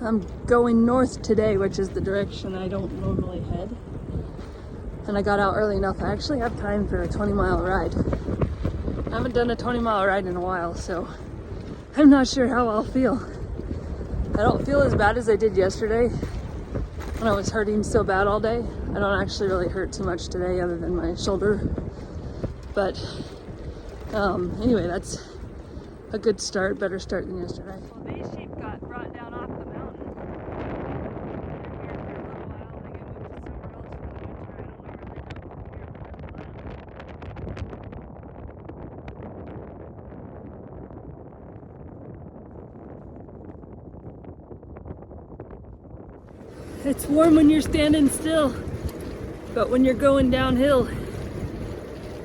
I'm going north today, which is the direction I don't normally head. And I got out early enough. I actually have time for a 20-mile ride. I haven't done a 20-mile ride in a while, so I'm not sure how I'll feel. I don't feel as bad as I did yesterday when I was hurting so bad all day. I don't actually really hurt too much today other than my shoulder. But anyway, that's a good start, better start than yesterday. Well, these sheep got brought down off the mountain. It's warm when you're standing still, but when you're going downhill,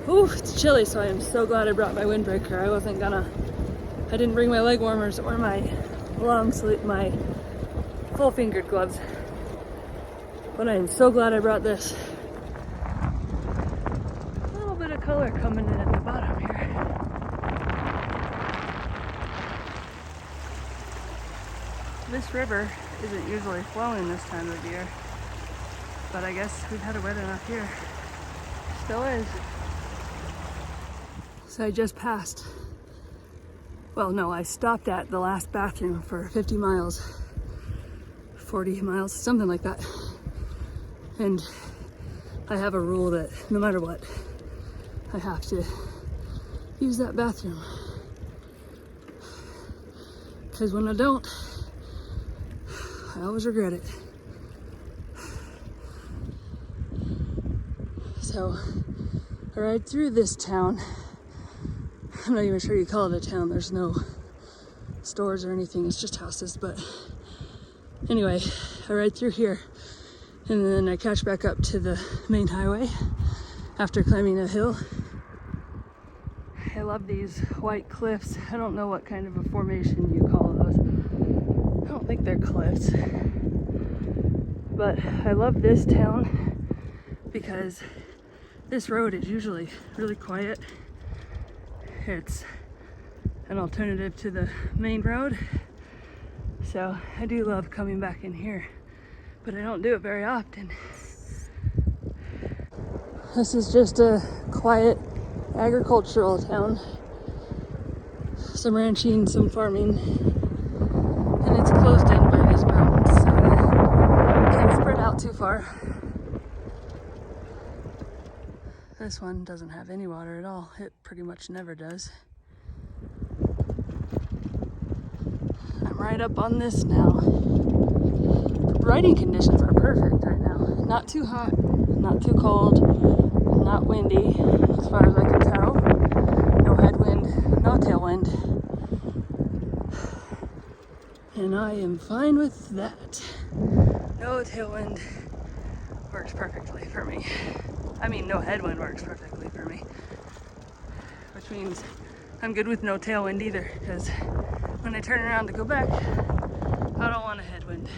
ooh, it's chilly. So I am so glad I brought my windbreaker. I didn't bring my leg warmers or my long sleeve, my full fingered gloves, but I am so glad I brought this. A little bit of color coming in at the bottom here. This river isn't usually flowing this time of year, but I guess we've had it wet enough here. Still is. So I just passed, well no, I stopped at the last bathroom for 50 miles, 40 miles, something like that. And I have a rule that no matter what, I have to use that bathroom. Because when I don't, I always regret it. So I ride through this town. I'm not even sure you call it a town. There's no stores or anything. It's just houses. But anyway, I ride through here and then I catch back up to the main highway after climbing a hill. I love these white cliffs. I don't know what kind of a formation you call those. I don't think they're cliffs. But I love this town because this road is usually really quiet. It's an alternative to the main road. So I do love coming back in here, but I don't do it very often. This is just a quiet agricultural town. Some ranching, some farming, and it's closed in by these mountains, so I can't spread out too far. This one doesn't have any water at all. It pretty much never does. I'm right up on this now. Riding conditions are perfect right now. Not too hot, not too cold, not windy as far as I can tell. No headwind, no tailwind. And I am fine with that. No tailwind works perfectly for me. I mean, no headwind works perfectly for me, which means I'm good with no tailwind either, because when I turn around to go back, I don't want a headwind.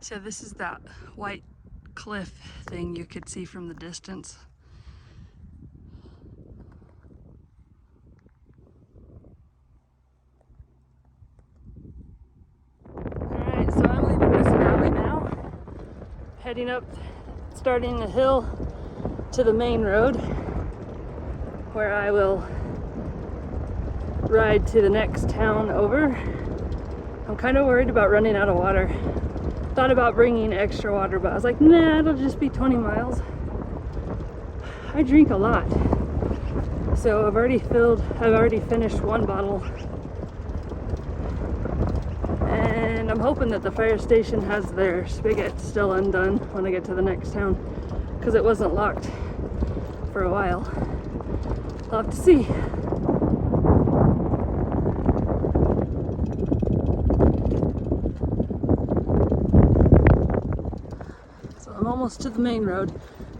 So this is that white cliff thing you could see from the distance. So I'm leaving this valley now, heading up, starting the hill to the main road, where I will ride to the next town over. I'm kind of worried about running out of water. Thought about bringing extra water, but I was like, nah, it'll just be 20 miles. I drink a lot, so I've already finished one bottle. And I'm hoping that the fire station has their spigot still undone when I get to the next town, because it wasn't locked for a while. I'll have to see. So I'm almost to the main road.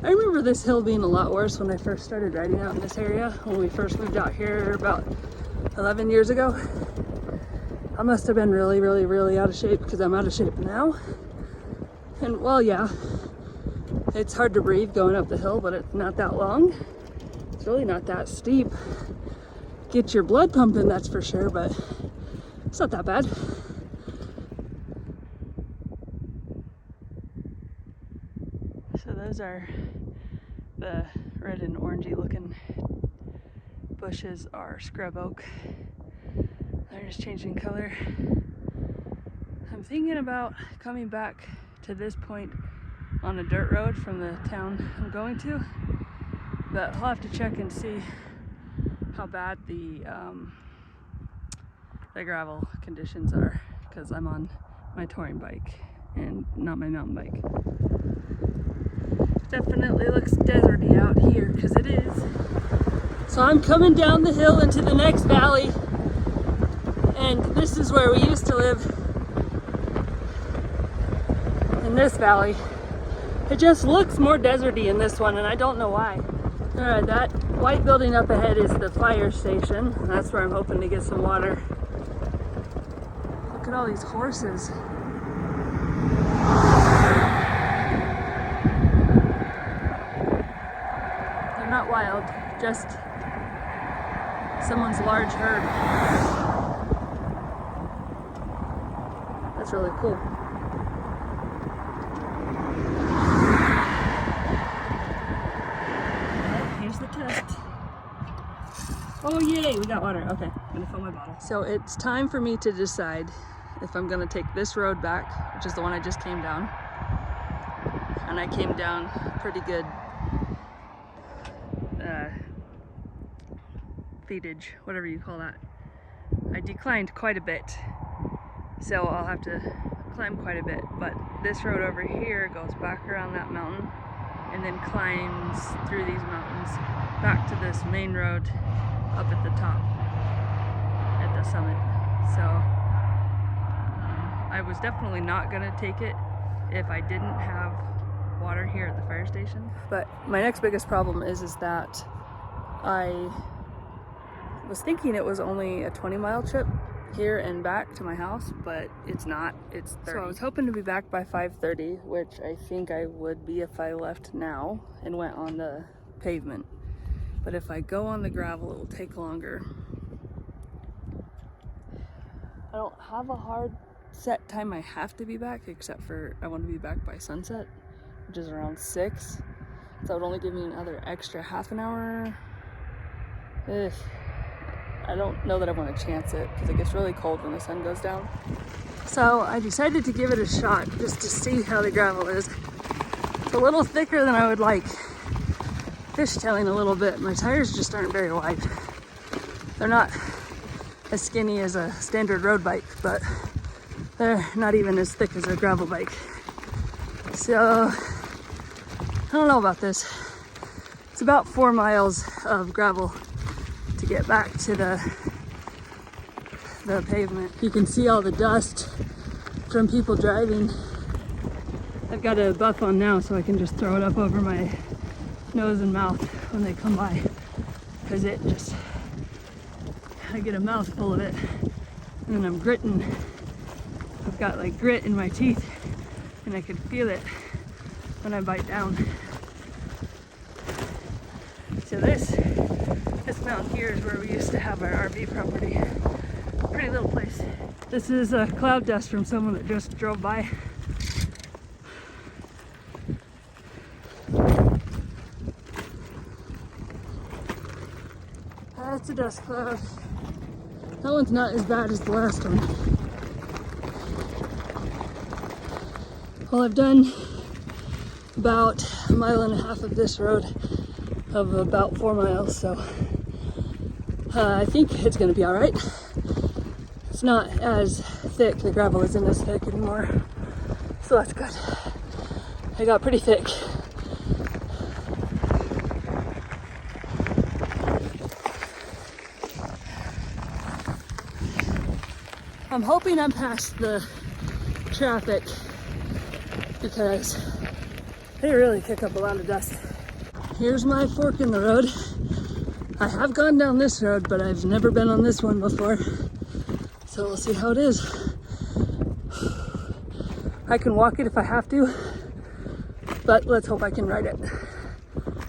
I remember this hill being a lot worse when I first started riding out in this area, when we first moved out here about 11 years ago. I must have been really out of shape, because I'm out of shape now. And well, yeah, it's hard to breathe going up the hill, but it's not that long. It's really not that steep. Get your blood pumping, that's for sure, but it's not that bad. So those are the red and orangey looking bushes are scrub oak. They're just changing color. I'm thinking about coming back to this point on a dirt road from the town I'm going to, but I'll have to check and see how bad the gravel conditions are, because I'm on my touring bike and not my mountain bike. Definitely looks deserty out here, because it is. So I'm coming down the hill into the next valley, and this is where we used to live, in this valley. It just looks more deserty in this one, and I don't know why. Alright, that white building up ahead is the fire station. That's where I'm hoping to get some water. Look at all these horses. They're not wild, just someone's large herd. That's really cool. The test. Oh yay, we got water. Okay, I'm gonna fill my bottle. So it's time for me to decide if I'm gonna take this road back, which is the one I just came down. And I came down pretty good feetage, whatever you call that. I declined quite a bit, so I'll have to climb quite a bit, but this road over here goes back around that mountain and then climbs through these mountains back to this main road up at the top, at the summit. So I was definitely not gonna take it if I didn't have water here at the fire station. But my next biggest problem is that I was thinking it was only a 20-mile trip here and back to my house, but it's not, it's 30. So I was hoping to be back by 5:30, which I think I would be if I left now and went on the pavement. But if I go on the gravel, it will take longer. I don't have a hard set time I have to be back, except for I want to be back by sunset, which is around 6. So it would only give me another extra half an hour. Ugh. I don't know that I want to chance it, because it gets really cold when the sun goes down. So I decided to give it a shot just to see how the gravel is. It's a little thicker than I would like. Fishtailing a little bit. My tires just aren't very wide. They're not as skinny as a standard road bike, but they're not even as thick as a gravel bike. So I don't know about this. It's about 4 miles of gravel to get back to the pavement. You can see all the dust from people driving. I've got a buff on now, so I can just throw it up over my nose and mouth when they come by, because it just, I get a mouthful of it and then I'm gritting. I've got like grit in my teeth and I can feel it when I bite down. So this mountain here is where we used to have our RV property. Pretty little place. This is cloud dust from someone that just drove by. That's a dust cloud. That one's not as bad as the last one. Well, I've done about 1.5 miles of this road of about 4 miles, so I think it's gonna be all right. It's not as thick, the gravel isn't as thick anymore, so that's good. It got pretty thick. I'm hoping I'm past the traffic, because they really kick up a lot of dust. Here's my fork in the road. I have gone down this road, but I've never been on this one before. So we'll see how it is. I can walk it if I have to. but let's hope I can ride it. Well,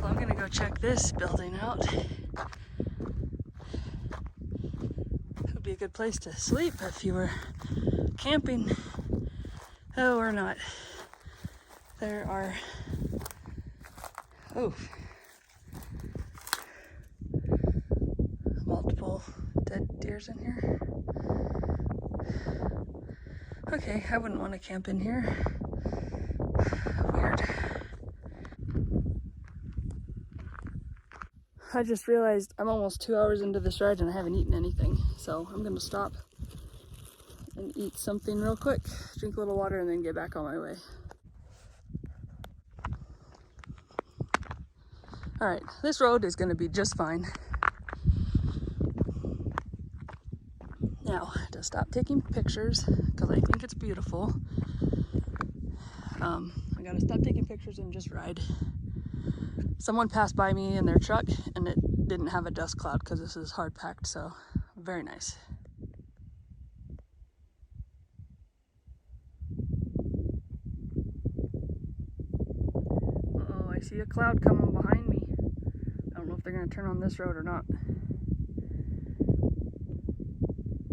I'm gonna go check this building out. It would be a good place to sleep if you were camping. Oh, or not. There are, multiple dead deers in here. Okay, I wouldn't want to camp in here. Weird. I just realized I'm almost 2 hours into this ride and I haven't eaten anything. So I'm gonna stop and eat something real quick, drink a little water, and then get back on my way. All right, this road is gonna be just fine. Now, to stop taking pictures, because I think it's beautiful, I gotta stop taking pictures and just ride. Someone passed by me in their truck and it didn't have a dust cloud because this is hard packed, so very nice. Uh-oh, I see a cloud coming behind me. I don't know if they're gonna turn on this road or not.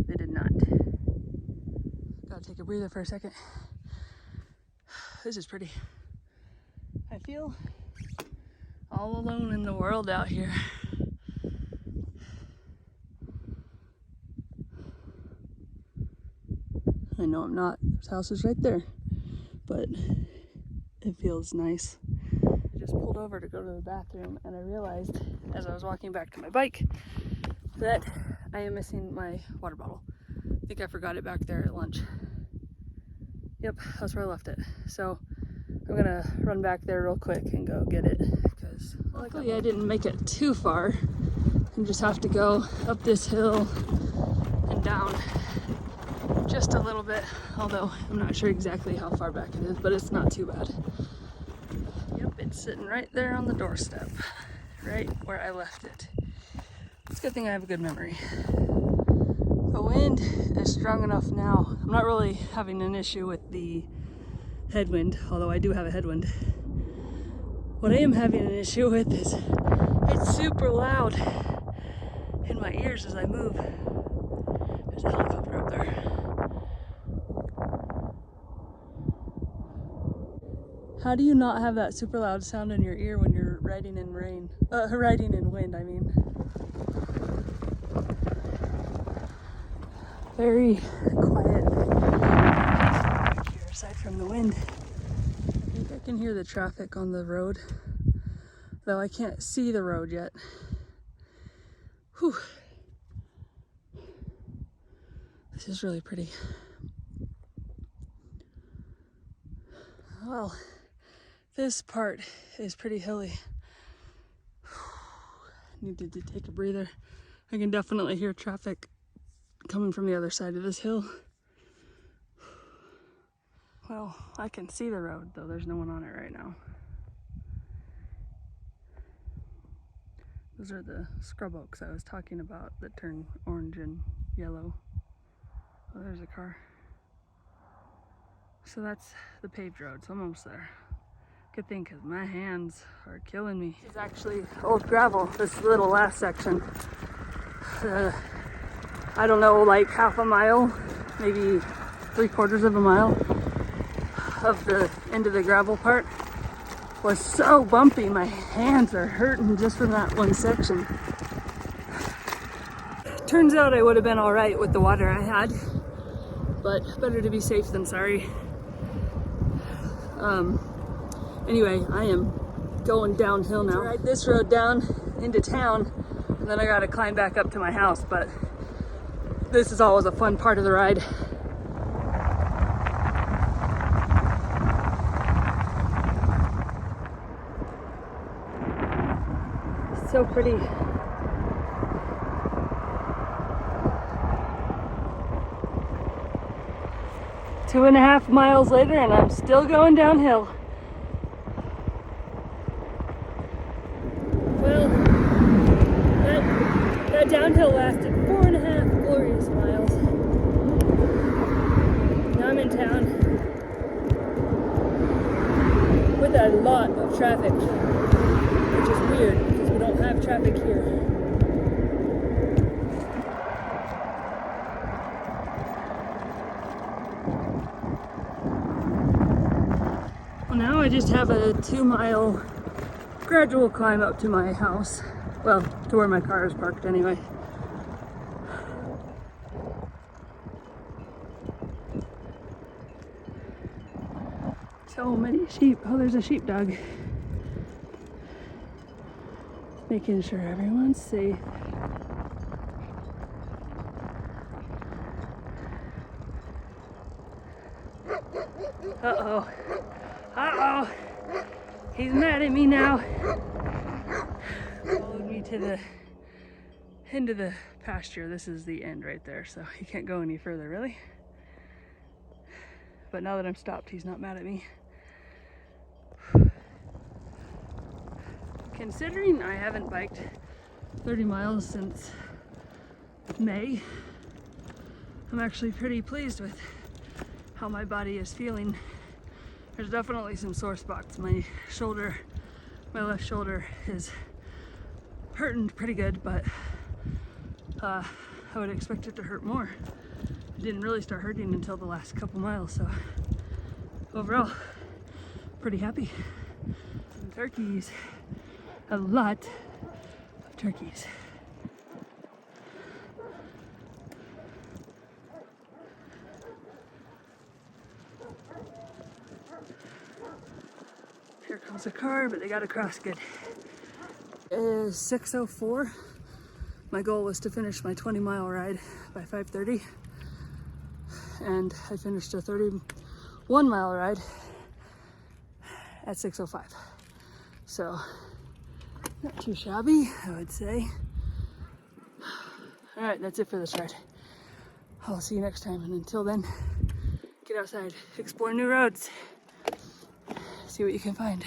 They did not. Gotta take a breather for a second. This is pretty. I feel all alone in the world out here. I know I'm not. There's houses right there, but it feels nice. I just pulled over to go to the bathroom and I realized as I was walking back to my bike that I am missing my water bottle. I think I forgot it back there at lunch. Yep, that's where I left it. So I'm gonna run back there real quick and go get it, because luckily I didn't make it too far and just have to go up this hill and down just a little bit, although I'm not sure exactly how far back it is, but it's not too bad. Yep, it's sitting right there on the doorstep, right where I left it. It's a good thing I have a good memory. The wind is strong enough now. I'm not really having an issue with the headwind, although I do have a headwind. What I am having an issue with is it's super loud in my ears as I move. There's a helicopter up there. How do you not have that super loud sound in your ear when you're riding in rain? Riding in wind, I mean. Very quiet here, aside from the wind. I think I can hear the traffic on the road, though I can't see the road yet. Whew. This is really pretty. Well, this part is pretty hilly. Needed to take a breather. I can definitely hear traffic coming from the other side of this hill. Well, I can see the road, though there's no one on it right now. Those are the scrub oaks I was talking about that turn orange and yellow. Oh, there's a car. So that's the paved road, so I'm almost there. Good thing, because my hands are killing me. This is actually old gravel, this little last section. I don't know, like half a mile, maybe 3/4 of a mile of the end of the gravel part was so bumpy. My hands are hurting just from that one section. Turns out I would have been all right with the water I had, but better to be safe than sorry. Anyway, I am going downhill now. Ride this road down into town, and then I gotta climb back up to my house, but this is always a fun part of the ride. So pretty. Two and a half miles later and I'm still going downhill. Well, that downhill lasted 4.5 glorious miles. Now I'm in town with a a lot of traffic, which is weird because we don't have traffic here. Well, now I just have a 2-mile gradual climb up to my house. Well, to where my car is parked anyway. So many sheep. Oh, there's a sheepdog. Making sure everyone's safe. Uh-oh. Uh-oh. He's mad at me now. Followed me to the end of the pasture. This is the end right there, so he can't go any further, really. But now that I'm stopped, he's not mad at me. Considering I haven't biked 30 miles since May, I'm actually pretty pleased with how my body is feeling. There's definitely some sore spots. My shoulder, my left shoulder is hurting pretty good, but I would expect it to hurt more. It didn't really start hurting until the last couple miles, so overall, pretty happy. Some turkeys. A lot of turkeys. Here comes a car, but they got across good. It is 6:04. My goal was to finish my 20-mile ride by 5:30, and I finished a 31-mile ride at 6:05. So not too shabby, I would say. All right, that's it for this ride. I'll see you next time, and until then, get outside, explore new roads, see what you can find.